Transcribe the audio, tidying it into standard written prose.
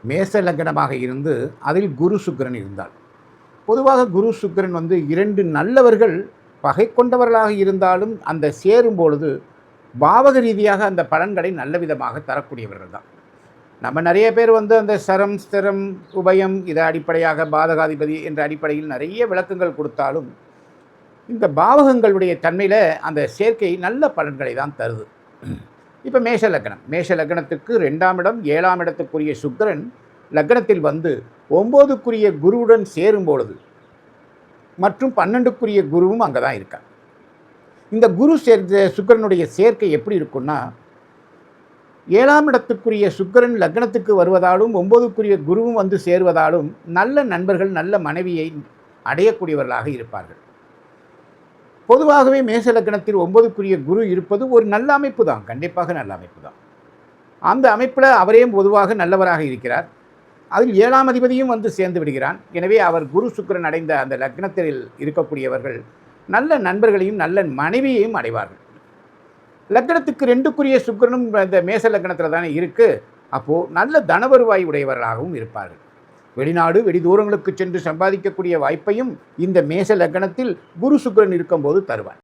மேச லக்னமாக இருந்து அதில் குரு சுக்கிரன் இருந்தால், பொதுவாக குரு சுக்கிரன் இரண்டு நல்லவர்கள் பகை கொண்டவர்களாக இருந்தாலும் அந்த சேரும் பொழுது பாவக ரீதியாக அந்த பலன்களை நல்ல விதமாக தரக்கூடியவர்கள் தான். நம்ம நிறைய பேர் அந்த சரம் ஸ்திரம் உபயம் இதை அடிப்படையாக பாதகாதிபதி என்ற அடிப்படையில் நிறைய விளக்கங்கள் கொடுத்தாலும் இந்த பாவகங்களுடைய தன்மையில் அந்த சேர்க்கை நல்ல பலன்களை தான் தருது. இப்போ மேஷ லக்னம், மேஷ லக்னத்துக்கு 2ஆம் இடம் 7ஆம் இடத்துக்குரிய சுக்கிரன் லக்னத்தில் 9க்குரிய குருவுடன் சேரும் பொழுது மற்றும் 12க்குரிய குருவும் அங்கே தான் இருக்கார். இந்த குரு சுக்கிரனுடைய சேர்க்கை எப்படி இருக்குன்னா, 7ஆம் இடத்துக்குரிய சுக்கிரன் லக்னத்துக்கு வருவதாலும் 9க்குரிய குருவும் சேருவதாலும் நல்ல நண்பர்கள் நல்ல மனைவியை அடையக்கூடியவர்களாக இருப்பார்கள். பொதுவாகவே மேச லக்னத்தில் 9க்குரிய குரு இருப்பது ஒரு நல்ல அமைப்பு தான், கண்டிப்பாக நல்ல அமைப்பு தான். அந்த அமைப்பில் அவரே பொதுவாக நல்லவராக இருக்கிறார். அதில் 7ஆம் அதிபதியும் சேர்ந்து விடுகிறான். எனவே அவர் குரு சுக்கிரன் அடைந்த அந்த லக்னத்தில் இருக்கக்கூடியவர்கள் நல்ல நண்பர்களையும் நல்ல மனைவியையும் அடைவார்கள். லக்னத்துக்கு 2க்குரிய சுக்கிரனும் இந்த மேச லக்னத்தில் தானே இருக்குது. அப்போது நல்ல தனவருவாய் உடையவர்களாகவும் இருப்பார்கள். வெளிநாடு வெளி தூரங்களுக்கு சென்று சம்பாதிக்கக்கூடிய வாய்ப்பையும் இந்த மேச லக்னத்தில் குரு சுக்கிரன் இருக்கும்போது தருவார்.